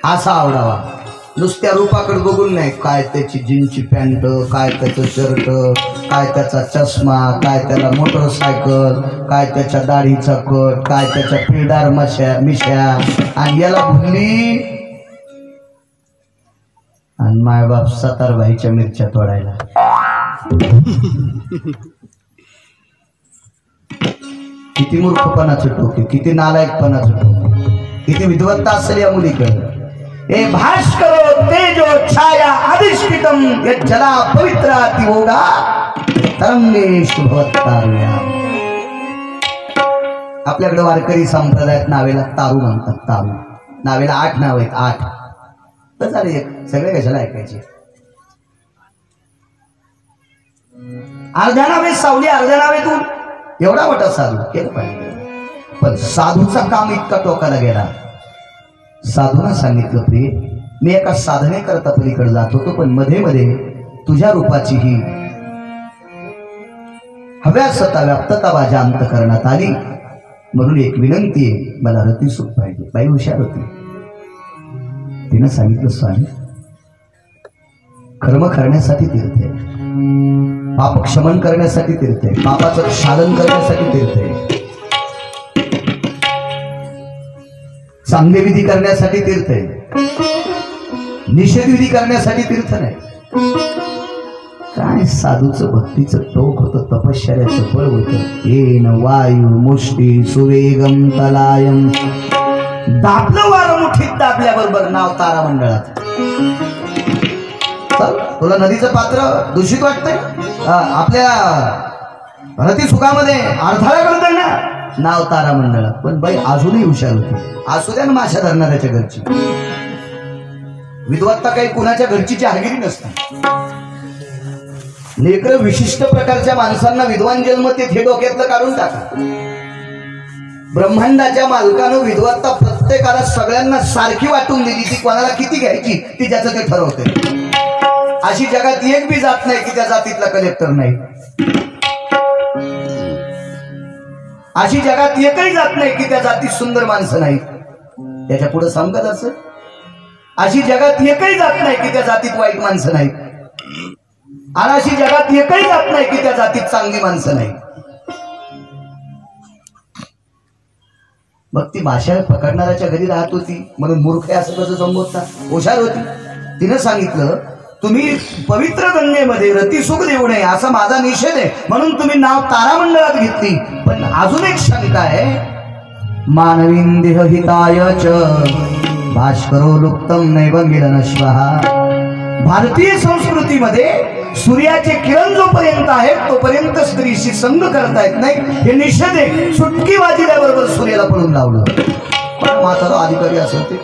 असा आवडावा, नुसत्या रूपाकडे बघून नाही, काय त्याची जीन्सची पॅन्ट, काय त्याचं शर्ट, काय त्याचा चष्मा, काय त्याला मोटरसायकल, काय त्याच्या दाढीचा कट, काय त्याच्या पिळदार मिश्या, आणि याला भुलली आणि मायबाप सतारबाईच्या मिरच्या तोडायला. किती मूर्खपणाचं टोके, किती नालायकपणाचं टोके, किती विद्वत्ता असेल या मुलीकडे. हे भास्करो तेजो छाया अधिष्ठितम यज्जला पवित्राति होगा तरंगे शुभवत्तारुया. आपल्याकडे वारकरी संप्रदायात नावेला तारू म्हणतात. तारू नावेला 8 नाव आहेत. 8 तर झाले एक, सगळे कशाला ऐकायचे. अर्ध्या नावे सावली, अर्ध्या नावेतून एवढा मोठा साधू केलं पाहिजे. पण साधूचा काम इतका टोकाला गेला. साधूनं सांगितलं, प्रिय मी एका साधने करता पलीकडे जात होतो, पण मध्ये मध्ये तुझ्या रूपाची ही हव्यासता व्याप्तता माझ्या अंतःकरणात आली, म्हणून एक विनंती आहे, मला रतिसूख पाहिजे. बाई हुशार होती. तिनं सांगितलं, स्वामी कर्म करण्यासाठी तीर्थ आहे, पाप क्षमन करण्यासाठी तीर्थ आहे, पापाचं क्षालन करण्यासाठी तीर्थ आहे, चांगले विधी करण्यासाठी तीर्थ आहे, निषेध विधी करण्यासाठी तीर्थ नाही. काय साधूचं भक्तीचं टोक होतं, तपश्चर्याचं फळ होतं. येन वायू मुष्टी सुवेगम तलायम. दाबलं वारं मुठीत दाबल्याबरोबर नाव तारा मंडळात. तुला नदीचं पात्र दूषित वाटतंय, आपल्या रती सुखामध्ये अडथळा करतोय ना, नाव तारा मंडळात. पण बाई अजूनही हुशार होती. असू द्या ना माशा धरणाऱ्याच्या घरची. विद्वत्ता काही कुणाच्या घरची जहागिरी नसते. लेकर विशिष्ट प्रकारच्या माणसांना विद्वान जन्मते हे डोक्यातलं काढून टाका. ब्रह्मांडाच्या मालकानं विद्वत्ता प्रत्येकाला सगळ्यांना सारखी वाटून दिली. ती कोणाला किती घ्यायची ती ज्याचं ते ठरवते. अशी जगात एक बी जात नाही की त्या जातीतला कलेक्टर नाही. अशी जगात एकही जात नाही की त्या जातीत सुंदर माणसं नाही. त्याच्या पुढे सांगत असं, अशी जगात एकही जात नाही की त्या जातीत वाईट माणसं नाही. आणि अशी जगात एकही जात नाही की त्या जातीत चांगली माणसं नाही. मग ती माशा पकडणाऱ्याच्या घरी राहत होती म्हणून मूर्ख आहे असं कसं संबोधता. हुशार होती. तिनं सांगितलं, तुम्ही पवित्र गंगेमध्ये रतिसुख देऊ नये असा माझा निषेध आहे, म्हणून तुम्ही नाव तारामंडळात घेतली. पण अजून एक शंका आहे. मानवीन देह हिताय च भास्करो लुप्तम नैव मिलनश्वहा. भारतीय संस्कृतीमध्ये सूर्याचे किरण जोपर्यंत आहेत तोपर्यंत स्त्रीशी संग करता येत नाही हे निषेध आहे. सुटकी वाजल्याबरोबर सूर्याला पळून लावलं. पण म्हातारा अधिकारी असेल ते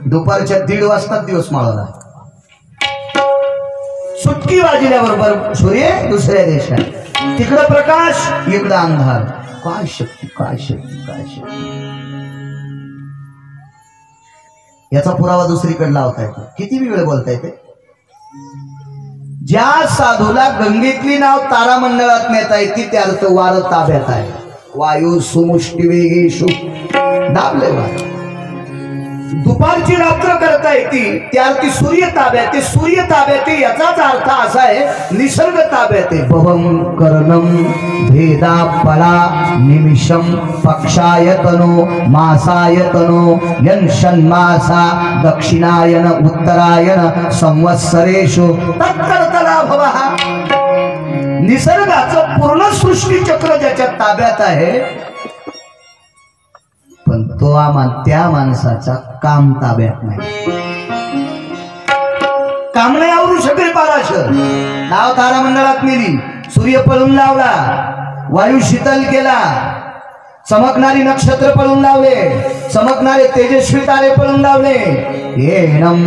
दुपारच्या 1:30 वाजता दिवस माळवला. सुटकी वाजल्याबरोबर सूर्य दुसऱ्या देशात, तिकडं प्रकाश इकडं अंधार. काय शक्ती, काय शक्ती, काय शक्ती. याचा पुरावा दुसरीकडे लावता येतो. किती वेळ बोलता येते. ज्या साधूला गंगेतली नाव तारामंडळात नेता येते त्याचं वार ताब्यात आहे. वायू सुमुष्टी वेगेशु दाबले वार. दुपारची रात्र करता येते त्यावरती सूर्य ताब्यात. सूर्य ताब्यात याचाच अर्थ असा आहे निसर्ग ताब्यात. भवम कर्णम भेदा फला निमिषम पक्षायतनो मासायतनो यन्षन्मासा दक्षिणायन उत्तरायण संवत्सरेषु तत्कर्तला भवः. निसर्गाचं पूर्ण सृष्टी चक्र ज्याच्या ताब्यात आहे, पण तो त्या माणसाचा काम ताब्यात नाही. काम नाही आवरू शकेल. पाराशर नाव तारामंडळात नेली, सूर्य पळून लावला, वायू शीतल केला, चमकणारी नक्षत्र पळून लावले, चमकणारे तेजस्वी तारे पळून लावले. येनम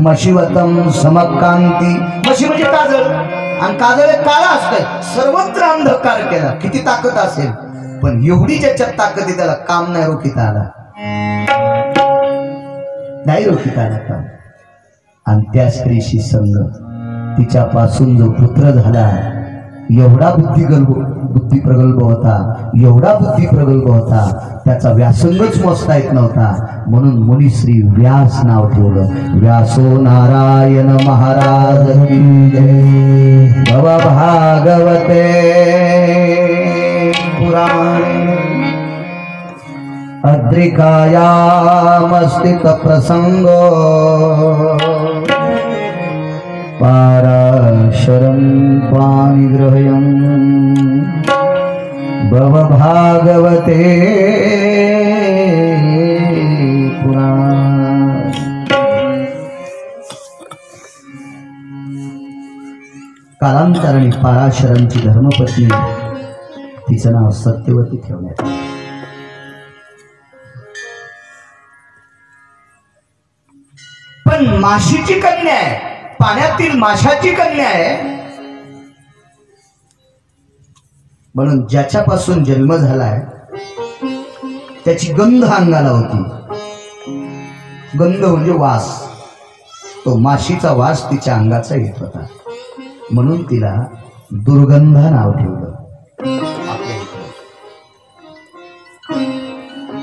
मशिवतम समकांती. मशी म्हणजे काजळ, आणि काजळ काळा असतं. सर्वत्र अंधकार केला. किती ताकद असेल, पण एवढी ज्याच्यात ताकद आहे त्याला काम नाही रोखीता आला. नाही रोखीता आला काम. आणि त्या स्त्रीशी संग, तिच्यापासून जो पुत्र झाला एवढा बुद्धी प्रगल्भ होता, एवढा बुद्धी प्रगल्भ होता, त्याचा व्यासंगच मोजता येत नव्हता. म्हणून मुनिश्री व्यास नाव ठेवलं. व्यासो नारायण महाराज की जय. भव भागवते पुराणे अद्रिकायाम स्थित प्रसंगो पाराशरं पानिग्रहयं भव भागवते पुराण. कालांतराने पाराशरांची धर्मपत्नी, तिचं नाव सत्यवती ठेवण्यात आलं. पण माशीची कन्या आहे, पाण्यातील माशाची कन्या आहे, म्हणून ज्याच्यापासून जन्म झालाय त्याची गंध अंगाला होती. गंध म्हणजे वास. तो माशीचा वास तिच्या अंगाचा येत होता, म्हणून तिला दुर्गंधा नाव ठेवलं.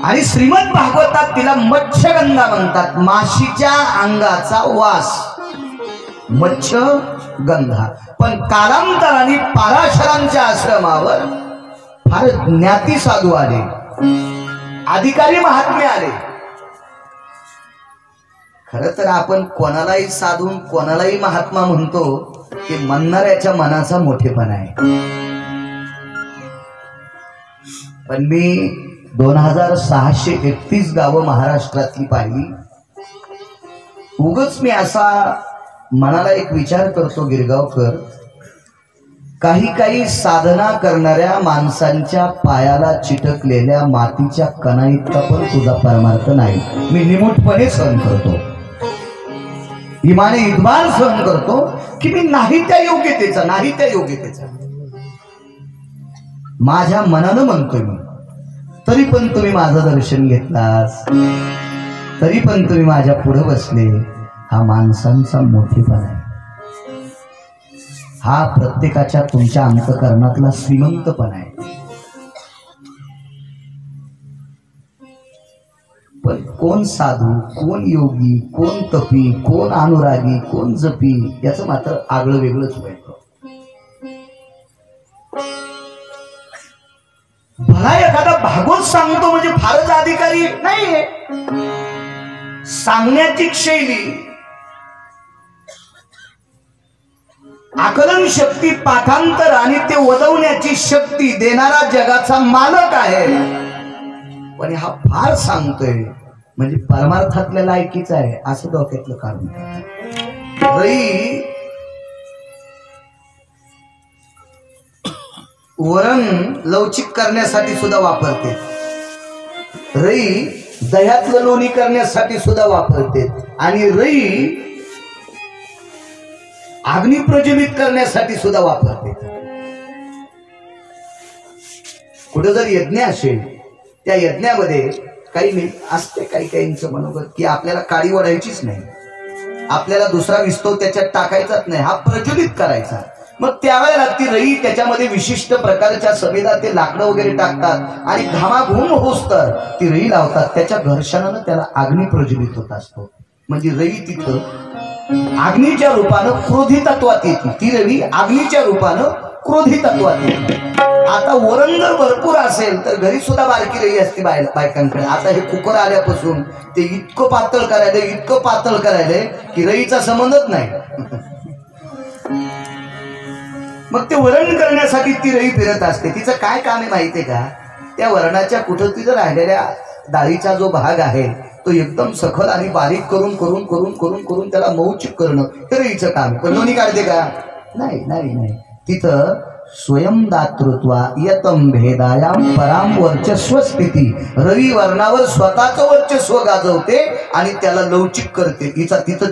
आणि श्रीमद भागवतात तिला मत्स्यगंधा म्हणतात. माशीच्या अंगाचा वास, मत्स्यगंधा. पण कालांतराने पाराशरांच्या आश्रमावर फार ज्ञाती साधू आले, अधिकारी महात्मे आले. खरं तर आपण कोणालाही साधून कोणालाही महात्मा म्हणतो, ते म्हणणाऱ्याच्या मनाचा मोठेपणा आहे. पण मी 2631 गावं महाराष्ट्रातली पाहिली. उगच मी असा मनाला एक विचार करतो, गिरगावकर, काही साधना करणाऱ्या माणसांच्या पायाला चिटकलेल्या मातीच्या कणा इतका पण तुझा परमार्थ नाही. मी निमूटपणे सहन करतो, इमाने इतबार सहन करतो की मी नाही त्या योग्यतेचा माझ्या मनानं म्हणतोय मी. तरी पण तुम्ही माझं दर्शन घेतलास, तरी पण तुम्ही माझ्या पुढे बसले. हा माणसांचा मोठेपणा आहे. हा प्रत्येकाच्या तुमच्या अंतःकरणातला श्रीमंतपणा आहे. पण कोण साधू, कोण योगी, कोण तपी, कोण अनुरागी, कोण जपी, याचं मात्र आगळं वेगळंच वाटतं. भला एखादा भागवत सांगतो म्हणजे फारच अधिकारी नाहीये. सांगण्याची शैली, आकलन शक्ती, पाठांतर आणि ते वदवण्याची शक्ती देणारा जगाचा मालक आहे. पण हा फार सांगतोय म्हणजे परमार्थातल्या लायकीचा आहे असं डोक्यातलं कारण. रई वरण लवचिक करण्यासाठी सुद्धा वापरते. रई दह्यातलं लोणी करण्यासाठी सुद्धा वापरते. आणि रई अग्नी प्रज्वलित करण्यासाठी सुद्धा वापरते. कुठं जर यज्ञ असेल, त्या यज्ञामध्ये काही असते काहींचं मनोगत की आपल्याला काळी ओढायचीच नाही, आपल्याला दुसरा विस्तव त्याच्यात टाकायचाच नाही, हा प्रज्वलित करायचा. मग त्यावेळेला ती रई त्याच्यामध्ये विशिष्ट प्रकारच्या समेदा ते लाकडं वगैरे टाकतात आणि घामाघूम होस्तर ती रई लावतात. त्याच्या घर्षणानं त्याला अग्नी प्रज्वलित होत असतो. म्हणजे रई तिथं अग्नीच्या रूपानं क्रोधी तत्वात येते. ती रई अग्नीच्या रूपानं क्रोधी तत्वात येते. आता वरण जर भरपूर असेल तर घरी सुद्धा बारकी रई असते बायकांकडे. आता हे कुकर आल्यापासून ते इतकं पातळ करायलंय की रईचा संबंधच नाही. मग ते वरण करण्यासाठी ती रई फिरत असते. तिचं काय काम आहे माहितीये का? त्या वरणाच्या कुठं तिथं राहिलेल्या डाळीचा जो भाग आहे तो एकदम सखल आणि बारीक करून करून करून करून करून त्याला मऊचिक करणं हे रईचं काम. पण लोणी काढते का? नाही. तिथं स्वयंदातृत्वा यतम भेदायाम पराम वर्चस्व स्थिती. रवी वर्णावर स्वतःचं वर्चस्व गाजवते आणि त्याला लवचिक करते.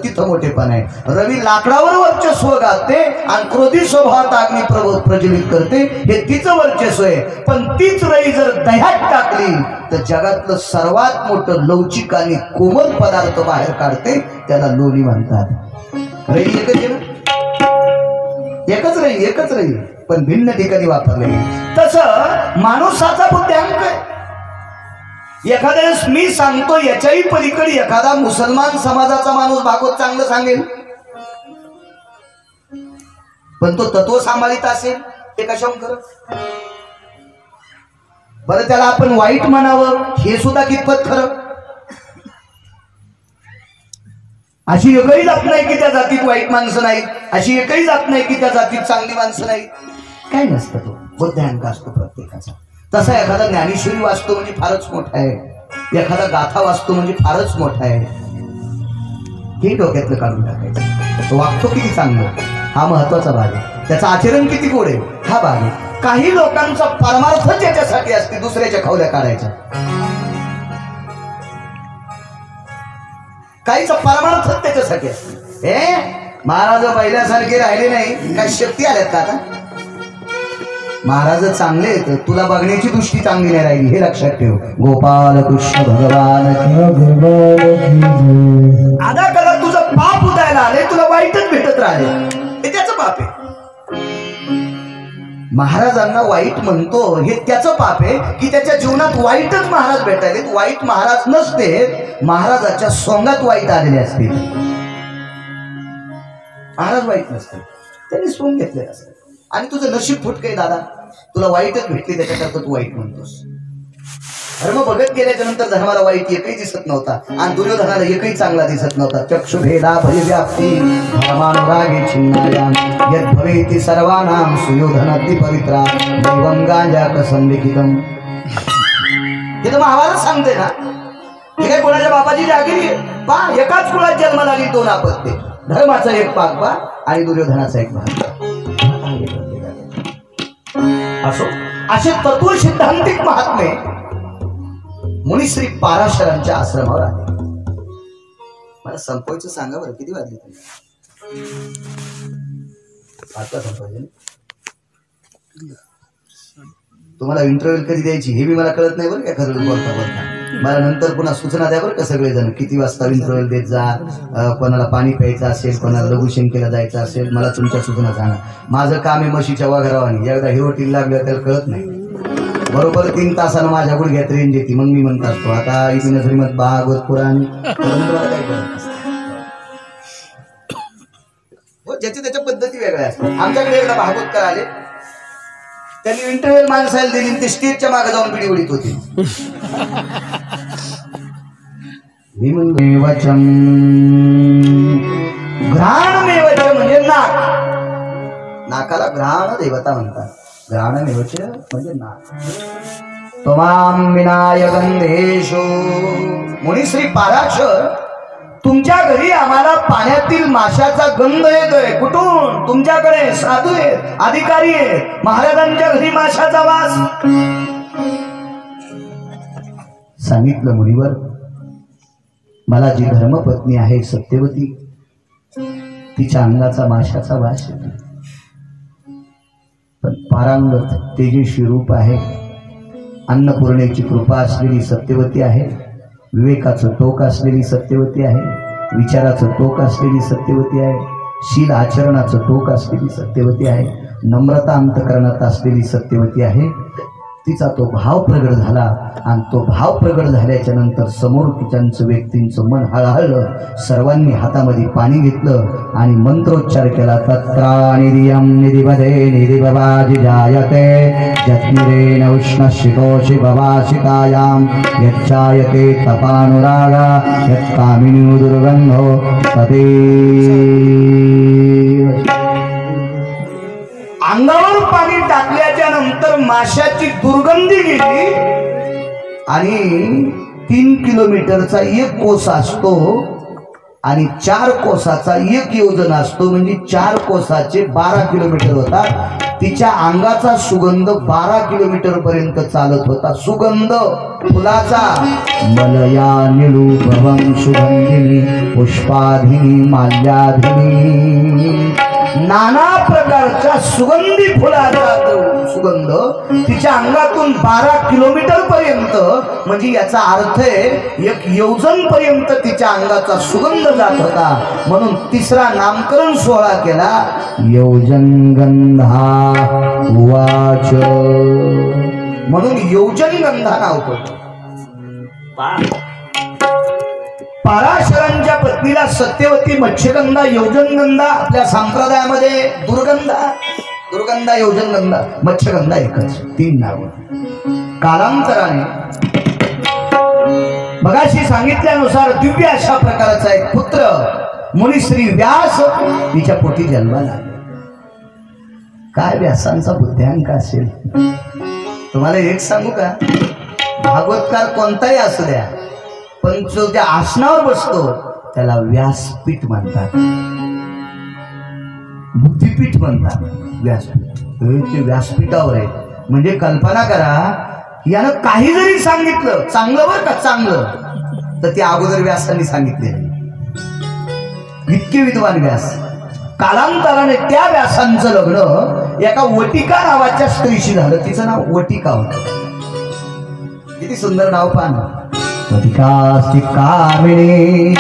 तिथं मोठेपण आहे. रवी लाकडावर वर्चस्व गाजते आणि क्रोधी स्वभावात अग्नी प्रज्वलित करते. हे तिचं वर्चस्व आहे. पण तीच रई जर दह्यात टाकली तर जगातलं सर्वात मोठं लवचिक आणि कोमल पदार्थ बाहेर काढते. त्याला लोणी म्हणतात. रई एकच आहे ना. एकच राहील पण भिन्न ठिकाणी वापरले. तसं माणसाचा बुद्ध्यांक आहे. एखाद्या वेळेस मी सांगतो याच्याही पलीकडे एखादा मुसलमान समाजाचा माणूस भागवत चांगलं सांगेल, पण तो तत्व सांभाळीत असेल ते कशाहून खरं. बरं त्याला आपण वाईट म्हणावं हे सुद्धा कितपत खरं. अशी एकही जात नाही की त्या जातीत वाईट माणसं नाहीत, अशी एकही जात नाही की त्या जातीत चांगली माणसं नाहीत. काय नसतं, तो बुद्ध्यांक असतो प्रत्येकाचा. तसा एखादा ज्ञानेश्वरी वाचतो म्हणजे फारच मोठा आहे, एखादा गाथा वाचतो म्हणजे फारच मोठा आहे. हे डोक्यातलं काढून टाकायचं. तो वागतो किती चांगलं हा महत्वाचा भाग आहे, त्याचं आचरण किती गोड आहे हा भाग आहे. काही लोकांचा परमार्थ त्याच्यासाठी असते दुसऱ्याच्या खवल्या काढायचा, काहीचा परमार्थ त्याच्यासाठी असते. महाराज पहिल्यासारखे राहिले नाही, काय शक्ती आल्यात का आता. महाराज चांगले आहेत, तुला बघण्याची दृष्टी चांगली नाही राहिली हे लक्षात ठेव. गोपाल कृष्ण भगवान आधा कला तुझं पाप उदायला आले, तुला वाईटच भेटत राहिले, हे त्याचं पाप आहे. महाराजांना वाईट म्हणतो हे त्याचं पाप आहे की त्याच्या जीवनात वाईटच महाराज भेटायले. वाईट महाराज नसते, महाराजाच्या सोंगात वाईट आलेले असते. महाराज वाईट नसते, त्यांनी सोंग घेतलेलं असते. आणि तुझं नशीब फुटकय दादा, तुला वाईटच भेटली त्याच्याकरता तू वाईट म्हणतोस. धर्म बघत गेल्याच्या नंतर धर्माला वाईट एकही दिसत नव्हता आणि दुर्योधनाला एकही चांगला दिसत नव्हता. चक्षुभेदा भयव्याप्ती धर्मानुरागे छिन्नायाम यद् भवेति सर्वानां सुयोधनाद्रि पवित्रा दैवं गांजा कसं लिखितम. हे तर महाभारत सांगते ना, हे काय कोणाच्या बापाची जागिरी आहे पा. एकाच कुळात जन्म लागली दोन आपत्ती, धर्माचा एक भाग पा आणि दुर्योधनाचा एक भाग. असो असे तत्व सिद्धांतिक महात्मे मुनिश्री पाराशरांच्या आश्रमावर आले. मला संपवायचं सांगा बरं, किती वाजले आता संपवायचे. तुम्हाला इंटरव्ह्यू कधी द्यायची हे मी मला कळत नाही बरं काय. खरं बोलता मला नंतर पुन्हा सूचना द्या बरं का सगळेजण, किती वाजता इंटरव्ह्यू देत जा, कोणाला पाणी प्यायचं असेल, कोणाला लघुशंकेला जायचं असेल, मला तुमच्या सूचना सांगा. माझं काम आहे म्हशीच्या वाघरावानी, एकदा हिरोटील लागलं त्याला कळत नाही. बरोबर 3 तासानं माझ्या गुडघ्यात रेंज येते, मग मी म्हणत असतो आता इथून श्रीमद भागवत पुराण ज्याची त्याच्या पद्धती वेगळ्या असतात. आमच्याकडे एकदा भागवतकर आले, त्यांनी इंटरव्ह्यू माणसाला दिली, ते स्टेजच्या मागे जाऊन पिढी उडीत होती. वचन घ्राणमेवच म्हणजे नाक, नाकाला घ्राण देवता म्हणतात. घ्राणमेवच म्हणजे नाक. त्वमां विनाय गंधेषु मुनिश्री पाराशर, तुमच्या घरी आम्हाला पाण्यातील माशाचा गंध येतोय. कुठून? तुमच्याकडे साधू आहेत, अधिकारी आहेत, महाराजांच्या घरी माशाचा वास. सांगितलं मुनीवर, मला जी धर्मपत्नी आहे सत्यवती, तिच्या अंगाचा माशाचा वास येतो. पण पारांगत तेजस्वी रूप आहे, अन्नपूर्णेची कृपा असलेली सत्यवती आहे, विवेकाचं टोक असलेली सत्यवती आहे, विचाराचं टोक असलेली सत्यवती आहे, शील आचरणाचं टोक असलेली सत्यवती आहे, नम्रता अंतकरणात असलेली सत्यवती आहे. तिचा तो भाव प्रगट झाला आणि तो भाव प्रगट झाल्याच्या नंतर समोर तिच्याचं व्यक्तींचं मन हळहळलं. सर्वांनी हातामध्ये पाणी घेतलं आणि मंत्रोच्चार केला. तत्रानिधियं निधिपदे निधिभवाजि जायते यत्निरेण उष्णशितोषि भवाशिकायां यच्चायते तपानुरागा यत्कामिनी दुर्गन्धो तते. अंगावर पाणी टाकल्याच्या नंतर माशाची दुर्गंधी गेली आणि 3 किलोमीटरचा 1 कोस असतो आणि 4 कोसाचा 1 योजन असतो, म्हणजे 4 कोसाचे 12 किलोमीटर होतात. तिच्या अंगाचा सुगंध 12 किलोमीटर पर्यंत चालत होता. सुगंध फुलाचा. मलया निळूभवं सुगंधिनी पुष्पाधिनी माल्याधिनी नाना प्रकारच्या सुगंधी फुलाचा सुगंध तिच्या अंगातून 12 किलोमीटर पर्यंत, म्हणजे याचा अर्थ आहे 1 योजन पर्यंत तिच्या अंगाचा सुगंध जात होता. म्हणून तिसरा नामकरण सोहळा केला. योजन गंधा वाच, म्हणून योजन गंधा नाव पडलं. पराशरांच्या पत्नीला सत्यवती, मत्स्यगंधा, योजनगंधा. आपल्या संप्रदायामध्ये दुर्गंधा, योजनगंधा, मत्स्यगंधा एकच, 3 नावं. कालांतराने मगाशी सांगितल्यानुसार दिव्य अशा प्रकारचा एक पुत्र मुनिश्री व्यास तिच्या पोटी जन्माला आले. काय व्यासांचा बुद्ध्यांक असेल. तुम्हाला एक सांगू का, भागवतकार कोणताही असू द्या, पण जो त्या आसनावर बसतो त्याला व्यासपीठ म्हणतात, बुद्धिपीठ म्हणतात. व्यासपीठ ते व्यासपीठावर आहे. म्हणजे कल्पना करा, यानं काही जरी सांगितलं चांगलं बरं का, चांगलं, तर ते अगोदर व्यासांनी सांगितले. इतके विद्वान व्यास. कालांतराने त्या व्यासांचं लग्न एका वटिका नावाच्या स्त्रीशी झालं. तिचं नाव वटिका होतं. किती सुंदर नाव पाहा. वटिकास्ति कामिनी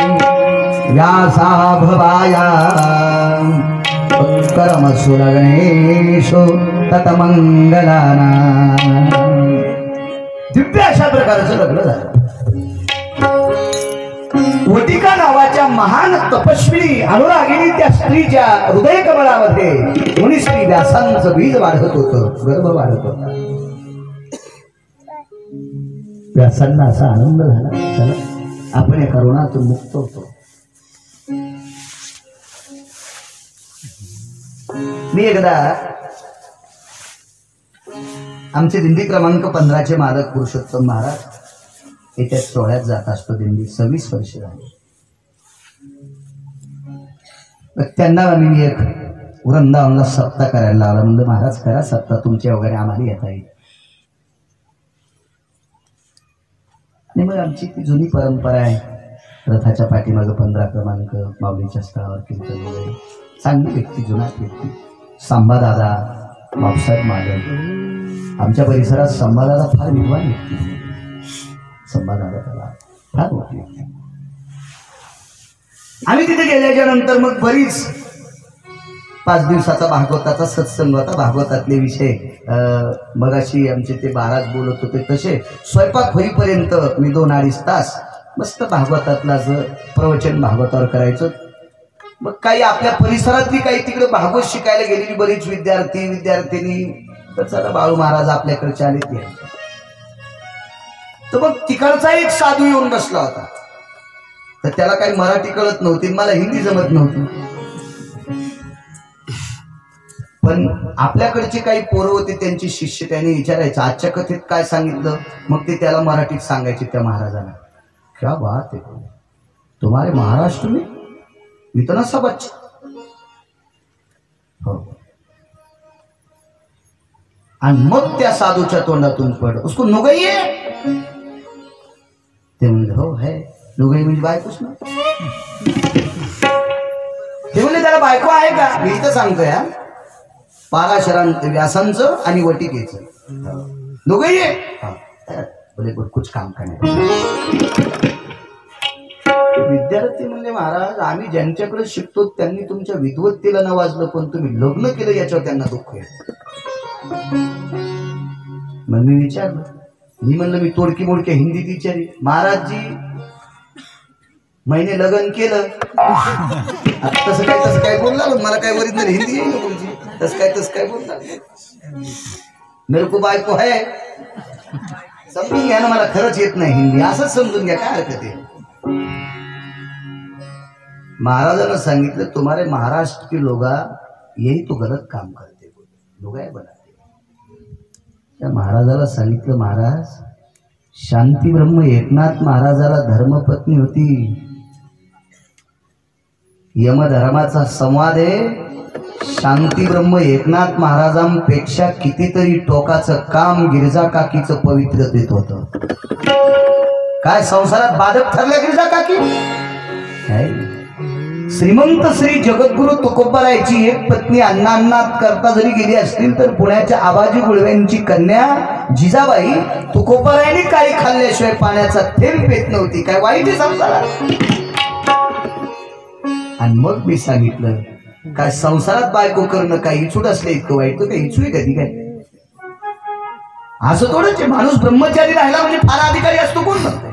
व्यासा भवाया उत्करमसु लग्नेषु ततमंगलाना. दिव्य अशा प्रकारचं लग्न झालं. वटिका नावाच्या महान तपस्वी अनुरागिनी त्या स्त्रीच्या हृदय कमळामध्ये मुनिश्री व्यासांचं बीज वाढत होतं, गर्भ वाढत होता. व्यासांना असा आनंद झाला, चला आपण या करोनातून मुक्त होतो. मी एकदा आमचे दिंडी क्रमांक 15चे मालक पुरुषोत्तम महाराज येत्या सोहळ्यात जात असतो. दिंडी 26 वर्ष झाली. त्यांना मी एक वृंदावनला सप्ताह करायला लावला. म्हणजे महाराज करा सप्ताह, तुमच्या वगैरे आम्हाला येता येईल. आणि मग आमची ती जुनी परंपरा आहे, रथाच्या पाठीमागं 15 क्रमांक, माऊलीच्या स्थळावर कीर्तन वगैरे. चांगली व्यक्ती, जुना व्यक्ती, संभादादा, बापसाहेब माधव. आमच्या परिसरात संभादादा फार विद्वान व्यक्ती. संभादादा त्याला फार मोठी व्यक्ती. आम्ही तिथे गेल्याच्या नंतर मग बरीच 5 दिवसाचा भागवताचा सत्संग होता. भागवतातले विषय मगाशी आमचे ते महाराज बोलत होते तसे स्वयंपाक होईपर्यंत मी 2-2.5 तास मस्त भागवतातला प्रवचन भागवतावर करायचं. मग काही आपल्या परिसरातली काही तिकडे भागवत शिकायला गेलेली बरीच विद्यार्थिनी, तर चला बाळू महाराज आपल्याकडे आले ते. तर मग तिकडचा एक साधू येऊन बसला होता. तर त्याला काही मराठी कळत नव्हती, मला हिंदी जमत नव्हती. पण आपल्याकडची काही पोरं होती, त्यांची शिष्य, त्यांनी विचारायचं आजच्या कथेत काय सांगितलं. मग ते त्याला मराठीत सांगायचे त्या महाराजांना. क्या बात है, तुम्हारे महाराष्ट्र में इतना सब अच्छा. हो. आणि मग त्या साधूच्या तोंडातून पड उसको नुगई आहे. ते म्हणले हो है. नुगई म्हणजे बायकोच ना. ते म्हणले त्याला बायको आहे का. मी इथं सांगतोय पाराशरांचं, व्यासांचं आणि वटिकेचं नुगई आहे. बोले कुछ काम करणे. विद्यार्थी म्हणले महाराज आम्ही ज्यांच्याकडे शिकतो त्यांनी तुमच्या विद्वत्तेला न वाजलं, पण तुम्ही लग्न केलं याच्यावर त्यांना दुःख आहे. मग मी विचारलं, मी म्हणलं मी तोडकी मोडक्या हिंदीत विचारी. महाराजजी मैंने लग्न केलं. तसं काय बोलला. मला काय ओरिजिनल हिंदी आहे ना तुमची. तसं काय बोलला. मेरे को बायको है. समजून घ्या ना, मला खरंच येत नाही हिंदी, असंच समजून घ्या, काय हरकत आहे. महाराजांना सांगितलं तुम्हारे महाराष्ट्र के लोग यही तो गलत काम करते, लुगाई बनाते. त्या महाराजाला सांगितलं महाराज शांती ब्रह्म एकनाथ महाराजाला धर्मपत्नी होती. यमधर्माचा संवाद आहे. शांती ब्रह्म एकनाथ महाराजांपेक्षा कितीतरी टोकाचं काम गिरिजा काकीचं पवित्रतेत होतं. काय संसारात बाधक ठरल्या गिरिजा काकी. श्रीमंत श्री जगद्गुरु तुकोबारायची एक पत्नी अण्णांनात करता जरी गेली असतील तर पुण्याच्या आबाजी गुळवेंची कन्या जिजाबाई तुकोबारायने काही खाल्ल्याशिवाय पाण्याचा थेंब पेत नव्हती. काय वाईट आहे संसारात. आणि मग मी सांगितलं काय संसारात बायको करणं काही इचूट असले इतकं वाईट. तो काही इचू आहे कधी काय असं थोडंच. माणूस ब्रह्मचारी राहिला म्हणजे फार अधिकारी असतो कोण म्हणतंय.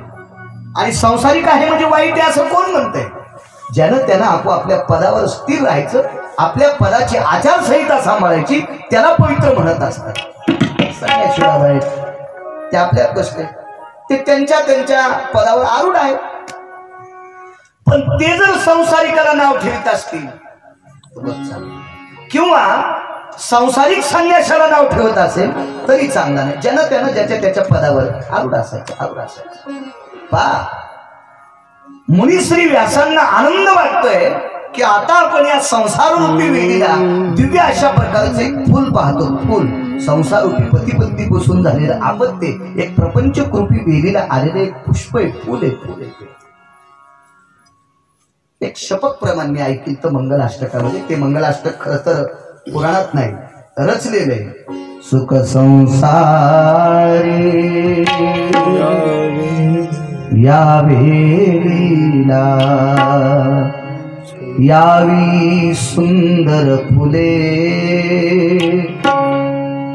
आणि संसारिक आहे म्हणजे वाईट आहे असं कोण म्हणतंय. ज्यानं त्यानं आपोआपल्या पदावर स्थिर राहायचं, आपल्या पदाची आचारसंहिता सांभाळायची, त्याला पवित्र म्हणत असतात. संन्याशीबाई ते आपल्यात बसले, ते त्यांच्या त्यांच्या पदावर आरूढ आहे. पण ते जर संसारिकाला नाव ठेवत असतील किंवा संसारिक संन्यासाला नाव ठेवत असेल तरी चांगला नाही. ज्यानं त्यानं ज्याच्या त्याच्या पदावर आरूढ असायचं, आरूढ असायचं. पा मुनिश्री व्यासांना आनंद वाटतोय की आता आपण या संसाररूपी वेलीला दिव्य अशा प्रकारचं एक फुल पाहतो. फुल संसाररूपी पती पत्नी पासून झालेलं आपत्य एक प्रपंचरूपी वेलीला आलेलं एक पुष्प आहे, फुल आहे, फुल आहे. एक शपथ प्रमाण मी ऐकलं तर मंगलाष्टकामध्ये. ते मंगलाष्टक खरं तर पुराणात नाही रचलेले. सुख संसारी या वेलीला यावी सुंदर फुले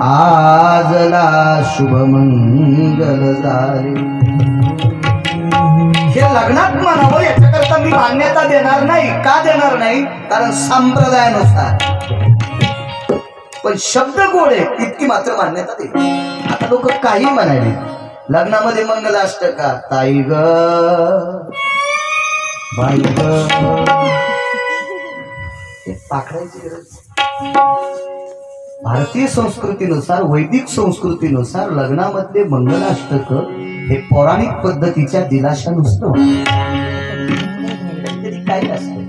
आजला शुभ मंगल झाले. हे लग्नात म्हणावं याच्याकरता मी मान्यता देणार नाही. का देणार नाही? कारण संप्रदायानुसार. पण शब्द गोड आहे इतकी मात्र मान्यता दे. आता लोक काही म्हणाले लग्नामध्ये मंगलाष्टका ताई ग बाई ग पाखरायची गरज. भारतीय संस्कृतीनुसार, वैदिक संस्कृतीनुसार लग्नामधले मंगलाष्टक हे पौराणिक पद्धतीच्या दिलाशानुसार काही असते.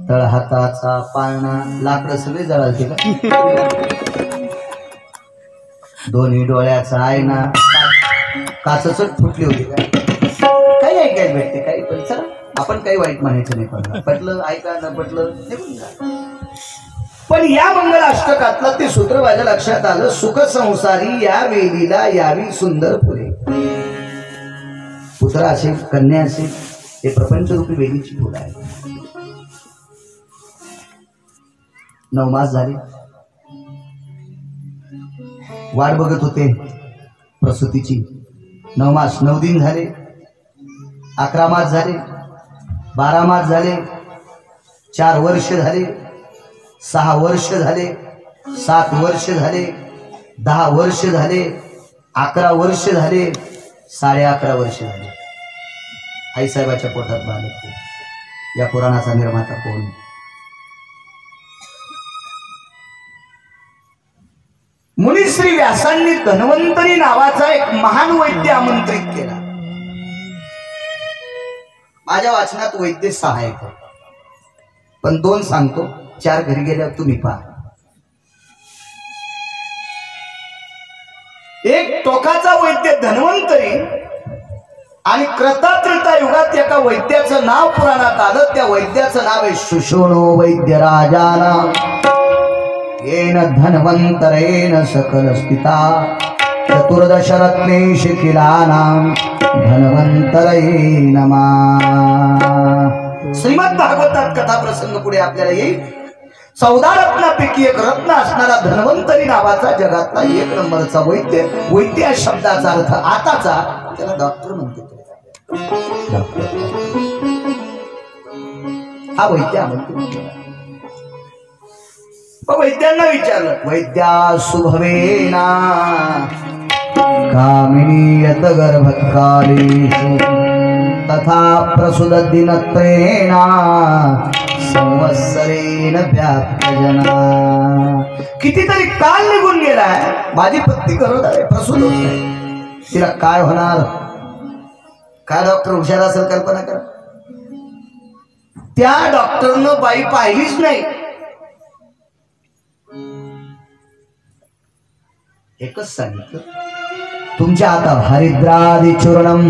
तळहाताचा पाळणा लाकडं सगळे जळालते का. दोन्ही डोळ्याचा आयना काचच फुटली होती का. काही ऐकायला भेटते काही. पण चला आपण काही वाईट म्हणायचं नाही. पडलं पटलं ऐका न पटलं निघून जा. पण या मंगलाष्टकातलं ते सूत्र माझ्या लक्षात आलं. सुख संसारी या वेलीला यावी सुंदर फुले. पुत्र असेल कन्या असेल हे प्रपंचरूपी वेलीची फुलं आहे. 9 मास झाले वाट बघत होते प्रसूतीची. 9 मास 9 दिन झाले, 11 मास झाले, 12 मास झाले, 4 वर्ष झाले, 6 वर्ष झाले, 7 वर्ष झाले, 10 वर्ष झाले, 11 वर्ष झाले, 11.5 वर्ष झाले. आईसाहेबाच्या पोटात बालक. या पुराणाचा निर्माता कोण? मुनिश्री व्यासांनी धन्वंतरी नावाचा एक महान वैद्य आमंत्रित केला. माझ्या वाचनात वैद्य 6 आहेत, पण 2 सांगतो. 4 घरी गेल्यावर तुम्ही पहा. एक टोकाचा वैद्य धन्वंतरी आणि कृतात्रेता युगात एका वैद्याचं नाव पुराणात आलं. त्या वैद्याचं नाव आहे सुषोणो वैद्य राजाना. येन धन्वंतरेण सकल स्थिता 14 रत्ने शिखिलानां धन्वंतरे नमः. श्रीमद भागवतात कथा प्रसंग पुढे आपल्याला येईल. 14 रत्नापैकी एक रत्न असणारा धन्वंतरी नावाचा जगातला 1 नंबरचा वैद्य. वैद्य या शब्दाचा अर्थ आताचा त्याला डॉक्टर म्हणते. हा वैद्य म्हणतो. वैद्यांना विचारलं वैद्या सुभवेना कामिनी यत गर्भकालेषु तथा प्रसुददिनत्रेणा संवत्सरेण व्याप्यजना. कितीतरी काल निघून गेलाय, माझी पत्नी करत आहे, प्रसूत होत नाही. तिला काय होणार? काय डॉक्टर हुशार असेल कल्पना करा. त्या डॉक्टरनं बाई पाहिलीच नाही. एकच सांगितलं तुमच्या हातात हरिद्रादी चूर्णम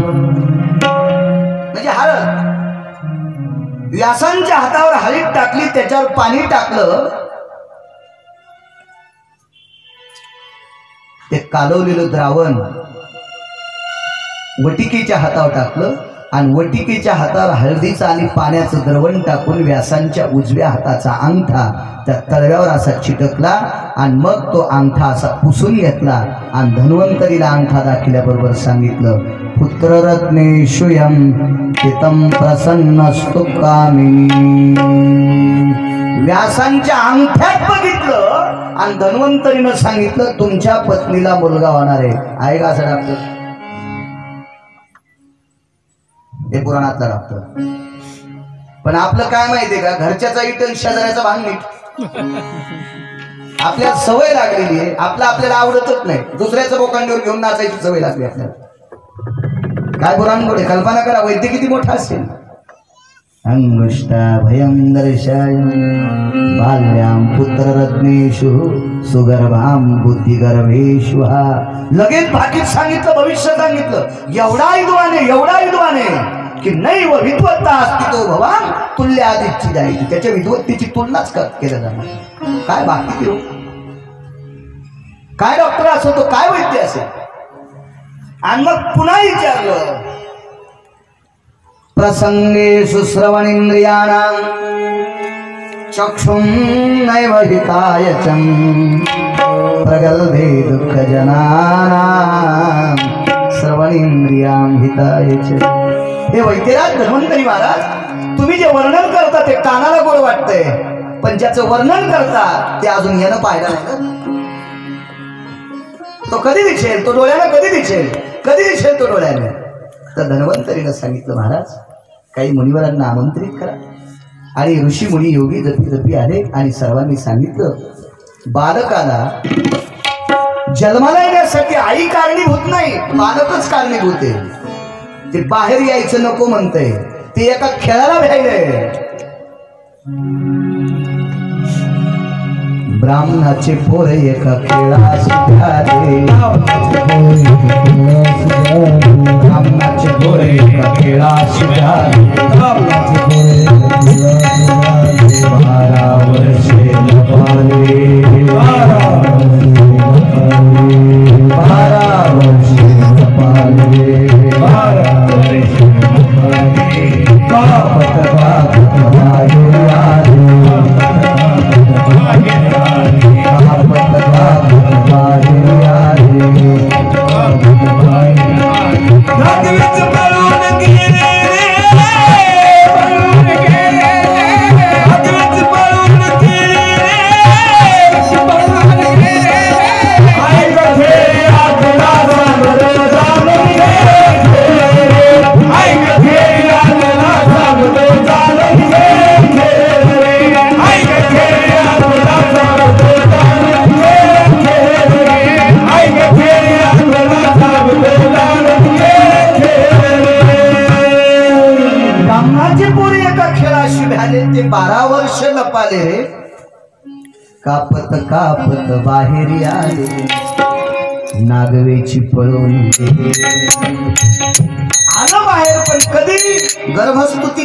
म्हणजे हळद व्यासांच्या हातावर हळीत टाकली, त्याच्यावर पाणी टाकलं, ते कालवलेलं द्रावण वटिकेच्या हातावर टाकलं आणि वटिकेच्या हातावर हळदीचं आणि पाण्याचं द्रवण टाकून व्यासांच्या उजव्या हाताचा अंगठा त्या तळव्यावर असा चिटकला आणि मग तो अंगठा असा पुसून घेतला आणि धन्वंतरीला अंगठा दाखिल्याबरोबर सांगितलं, पुत्ररत्नेषुयं हितं प्रसन्नस्तु कामिनी. व्यासांच्या अंगठ्यात बघितलं आणि धन्वंतरीनं सांगितलं, तुमच्या पत्नीला मुलगा होणार आहे का असं डॉक्टर? हे पुराणातलं डॉक्टर. पण आपलं काय माहितीये का, घरच्याचा इटल शेजाऱ्याचा भांग नीट. आपल्याला सवय लागलेली आहे, आपल्याला आवडतच नाही, दुसऱ्याचं बोकांडीवर घेऊन नाचायची सवय लागली आपल्याला. काय पुराण गोडे, कल्पना करा वैद्य किती मोठा असेल. अंगुष्टा भयं दर्शय बाल्यां पुत्ररत्नेषु सुगर्भां बुद्धिगर्भेषु. लगेच भाकीत सांगितलं, भविष्य सांगितलं. एवढा विद्वान आहे की नाही व विद्वत्ता असती तो भवान तुल्य आदिची जायची. त्याच्या विद्वत्तेची तुलनाच केल्या जाणार. काय बाकी देऊ, काय डॉक्टर असो तो, काय वैद्य असेल. आणि मग पुन्हा विचारलं, प्रसंगेषु श्रवणेन्द्रियाणां चक्षुं नैव हितायचं प्रगल्भे दुःखजनानां श्रवणेन्द्रियां हितायच. हे वैद्यराज धन्वंतरी महाराज, तुम्ही जे वर्णन करता ते कानाला गोड वाटतंय, पण ज्याचं वर्णन करता ते अजून यानं पाहिलं नाही ना. तो कधी दिसेल, तो डोळ्यानं कधी दिसेल तो डोळ्यानं. तर धन्वंतरीनं सांगितलं, महाराज काही मुनिवरांना आमंत्रित करा. आणि ऋषी मुनी योगी जपी आले आणि सर्वांनी सांगितलं, बालकाला जन्माला येण्यासाठी आई कारणीभूत नाही, बालकच कारणीभूत आहे. ते बाहेर यायचं नको म्हणतंय, ते एका खेळाला भ्यायलंय. ब्राह्मणाचे पोरे एका खेळास भ्याले, ब्राह्मणाचे पोरे एका खेळास भ्याले. 12 वर्षे लपाले, 12 वर्षे लपाले, 12 वर्षे लपाले. कापत कापत बाहेर आले, ते 12 वर्ष लपाले रे. कापत कापत बाहेर आले, नागवेची पळवून आलं बाहेर. पण कधी गर्भस्तुती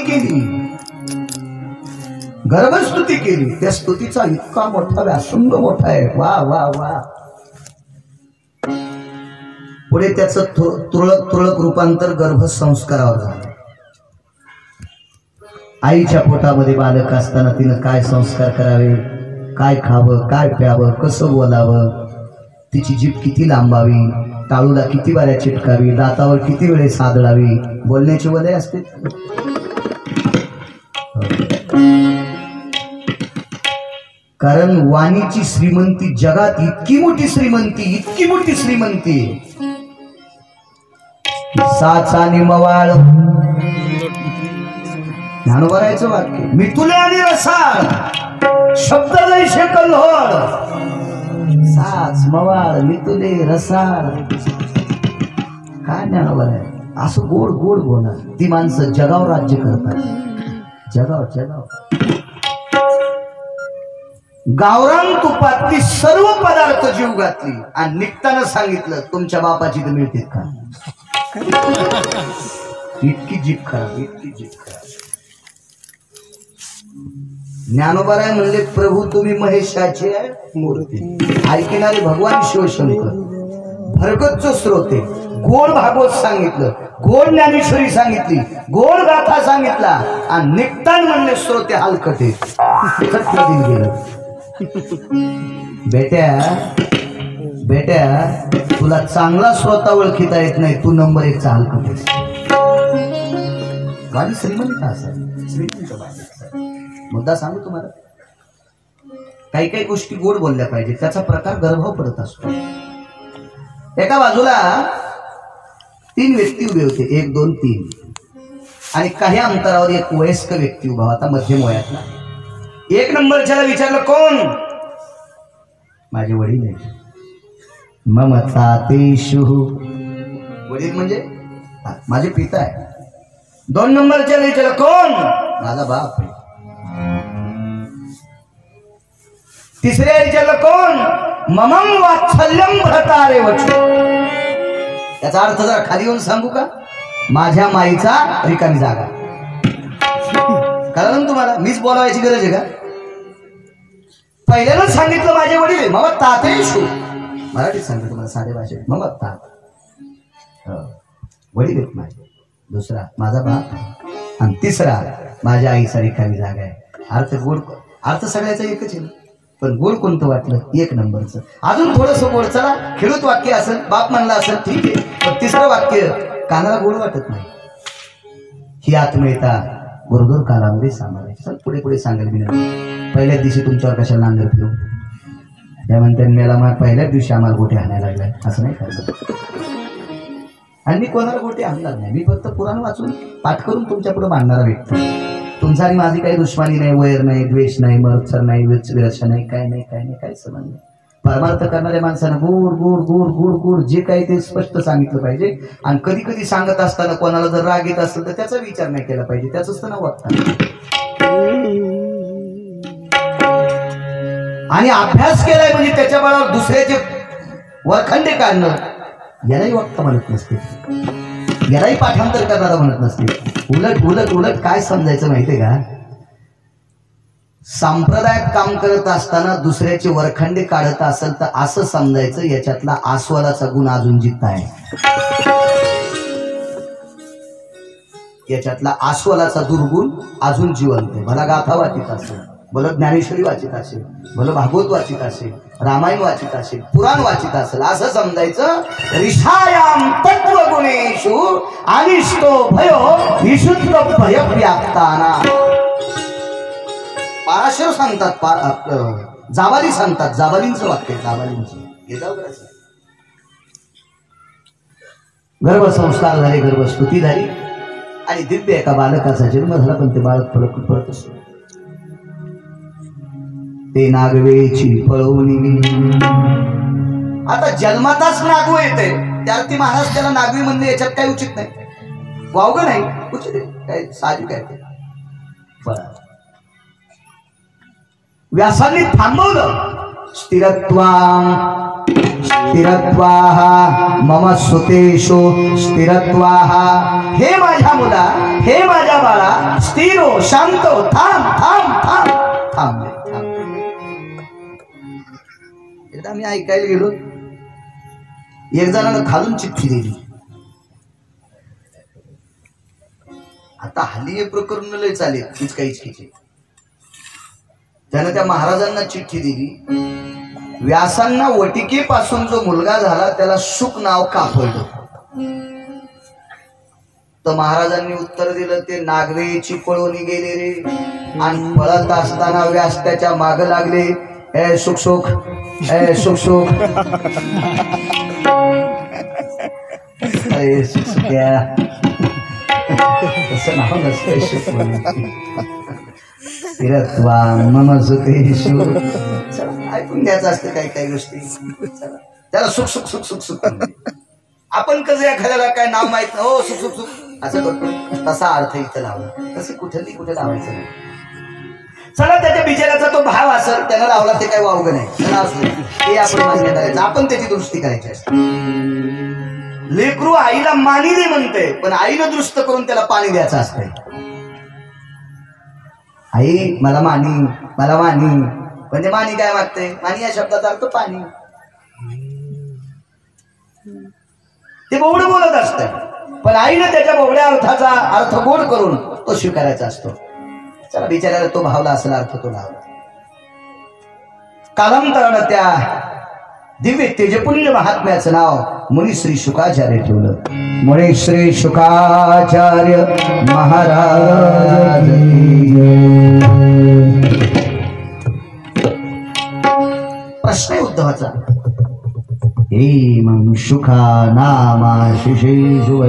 केली, त्या स्तुतीचा इतका मोठा व्यासंग मोठा आहे. वा वा वा. पुढे त्याचं तुरळक रूपांतर गर्भसंस्कारावर झालं. आईच्या पोटामध्ये बालक असताना तिनं काय संस्कार करावे, काय खावं, काय प्यावं, कसं बोलावं, तिची जीभ किती लांबावी, टाळूला किती वाऱ्या चिटकावी, दातावर किती वेळेस आदळावी, बोलण्याचे वलय असते. कारण वाणीची श्रीमंती जगात इतकी मोठी श्रीमंती, साचानी मवाळ. ज्ञानोबरायचं वाक्य, मितुले आणि रसाळ शब्द जैसे कल्होळ. साच मवाळ मितुले रसाळ, काय ज्ञानोबर आहे. असं गोड गोड बोला. ती माणसं जगावर राज्य करतात. जगाव गावरान तुपातली सर्व पदार्थ जीव घातली आणि निघताना सांगितलं, तुमच्या बापाची तर मिळते का. इतकी जीभ खराब. ज्ञानोबाराय म्हणले प्रभू तुम्ही महेशाची मूर्ती. ऐकणारे भगवान शिवशंकर भरगच्च श्रोते. गोड भागवत सांगितलं, गोड ज्ञानेश्वरी सांगितली, गोड गाथा सांगितला आणि निघतान म्हणले श्रोते हलकटे. गेलं. बेट्या तुला चांगला श्रोता ओळखीता येत नाही, तू नंबर 1 चा हलकटेस. गाडी श्रीमंत असेल, श्रीमंत मुद्दा सांगू तुम्हाला. काही काही गोष्टी गोड बोलल्या पाहिजे, त्याचा प्रकार गर्भाव पडत असतो. एका बाजूला 3 व्यक्ती उभे होते, 1 2 3, आणि काही अंतरावर एक वयस्क व्यक्ती उभा होता मध्यम वयातला. 1 नंबरच्याला विचारलं कोण? माझे वडील आहे. मम तातेषु, वडील म्हणजे माझे पिता आहे. 2 नंबरच्याला विचारलं कोण? माझा बाप आहे. तिसऱ्या विचारलं कोण? ममं वात्सल्यं भ्रतारे वच. त्याचा अर्थ जरा खाली येऊन सांगू का? माझ्या माईचा रिकामी जागा. कळलं तुम्हाला? मीच बोलावायची गरज आहे का? पहिल्यानंच सांगितलं माझे वडील आहे. मग तातेषु, मराठीत सांगतो तुम्हाला साध्या भाषेत. मग तात वडील आहेत माझे. दुसरा माझा बाप आणि तिसरा माझ्या आईचा रिकामी जागा आहे. अर्थ गोड, अर्थ सगळ्याचा एकच आहे, पण गोड कोणतं वाटलं? 1 नंबरचं. अजून थोडस गोड, चला खेळूत वाक्य असेल, बाप म्हणला असेल ठीक आहे, पण तिसरं वाक्य कानाला गोड वाटत नाही. ही आत्मीयता बरोबर कालामध्ये सांभाळायची. चल पुढे पुढे सांगेल मी. पहिल्याच दिवशी तुमच्यावर कशाला नांगर फिरू? त्या म्हणते मेला मग पहिल्याच दिवशी आम्हाला गोटे आणायला लागलाय, असं नाही करत. आणि मी कोणाला गोटे आणणार नाही. मी फक्त पुराण वाचून पाठ करून तुमच्या पुढे मांडणारा व्यक्ती. तुमचा आणि माझी काही दुश्मनी नाही, वैर नाही, द्वेष नाही, मत्सर नाही, विरक्षा नाही, काय नाही, काय नाही, काही संबंध नाही. परमार्थ करणाऱ्या माणसानं गोड गोड गोड गोड गोड जे काही ते स्पष्ट सांगितलं पाहिजे. आणि कधी कधी सांगत असताना कोणाला जर राग येत असेल तर त्याचा विचार नाही केला पाहिजे, त्याच नाव वागतं. आणि अभ्यास केलाय म्हणजे त्याच्या बळावर दुसऱ्याचे वरखंडे काढणं, यालाही वक्ता म्हणत नसते, यालाही पाठांतर करणारा म्हणत नसते. उलट उलट उलट काय समजायचं माहितीये का? सांप्रदायिक काम करत असताना दुसऱ्याचे वरखंडे काढत असेल तर असं समजायचं याच्यातला आस्वादाचा गुण अजून जिद्द आहे. याच्यातला आस्वादाचा दुर्गुण अजून जिवंत आहे. भला गाथा वाचित असेल, भलं ज्ञानेश्वरी वाचित असेल, भलं भागवत वाचित असेल, रामायण वाचित असेल, पुराण वाचित असेल, असं समजायचं रिषायाम तत्वगुणेषु अनिष्टो भयो विशुद्ध भय व्याप्ताना. पाराशर सांगतात, जाबाली सांगतात, जाबालींचं वाक्य, जाबालींचं. गर्भसंस्कार झाले, गर्भस्तुती झाली आणि दिव्य एका बालकाचा जन्म झाला. पण ते बालक पळत असतो. ते नागवेची पळवणी. आता जन्मातच नागू येते, त्यावरती महाराज त्याला नागवी म्हणणे याच्यात काही उचित नाही, वावग नाही, उचित आहे, काय साहजिक आहे. व्यासांनी थांबवलं. स्थिरत्वाः मम सुतेषु स्थिरत्वाः. हे माझ्या मुला, हे माझ्या बाळा, स्थिर हो, शांत हो, थांब थांब थांब थांब. एकदा मी ऐकायला गेलो, एक जणांना खालून चिठ्ठी दिली. आता हल्ली हे प्रकरण लय चालेल, हिचकाहिचकीचे. त्यानं त्या महाराजांना चिठ्ठी दिली. व्यासांना वटिकेपासून जो मुलगा झाला त्याला शुक नाव का पडलं? तर महाराजांनी उत्तर दिलं, ते नागवेची पळवणी गेले रे. आणि पळत असताना व्यास त्याच्या माग लागले. ए सुख सुख, ए सुख सुख, अरे सुख सुख्या, तसं नाव नसतं. स्थिरत्वा मम सुतेषु. ऐकून घ्यायचं असतं काही काही गोष्टी. त्याला सुख सुख सुख सुख सुख. आपण कसं एखाद्याला काय नाव माहित नाही, हो सुख सुख सुख असं करतो, तसा अर्थ इथं लावला. तसे कुठेही कुठे लावायचं नाही. चला त्याच्या बिचाराचा तो भाव असेल, त्याला लावला ते काही वावगं नाही, त्याला असलं ते आपण मान्य करायचं, आपण त्याची दुरुस्ती करायची असते. लेकरू आईला मानी दे म्हणते, पण आईनं दुरुस्त करून त्याला पाणी द्यायचं असतंय. आई मला मानी, मला मानी. म्हणजे मानी काय मागते? मानी या शब्दाचा अर्थ पाणी. ते बोबड बोलत असत, पण आईने त्याच्या बोबड्या अर्थाचा अर्थ गोड करून तो स्वीकारायचा असतो. चला बिचारायला तो भावला असेल अर्थ तो लावला. कालांतरानं त्या दिव्य तेजपुंज महात्म्याचं नाव मुनिश्री शुकाचार्य ठेवलं. मुनिश्री शुकाचार्य महाराज. प्रश्न आहे उद्धवाचा, हे मग शुका नामा शिशेषु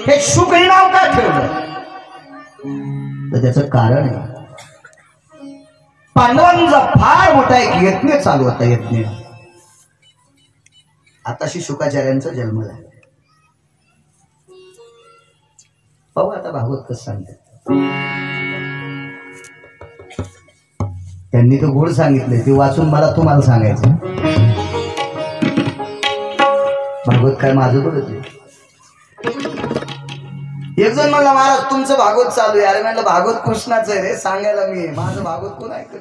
हे शुक हे नाव का ठेवलं? तर त्याचं कारण आहे, पांडवांचा फार मोठा एक यज्ञ चालू होता. यज्ञ आताशी शुकाचार्यांचा जन्म झाला. पाहू आता भागवत कसं सांगतात. त्यांनी तो गोड सांगितलंय, ते वाचून मला तुम्हाला सांगायचं. भागवत काय माझं बोलत आहे. एक जण म्हणला महाराज तुमचं भागवत चालू आहे. अरे म्हणलं भागवत कृष्णाचं आहे रे, सांगायला मी माझं भागवत कोण ऐकलं?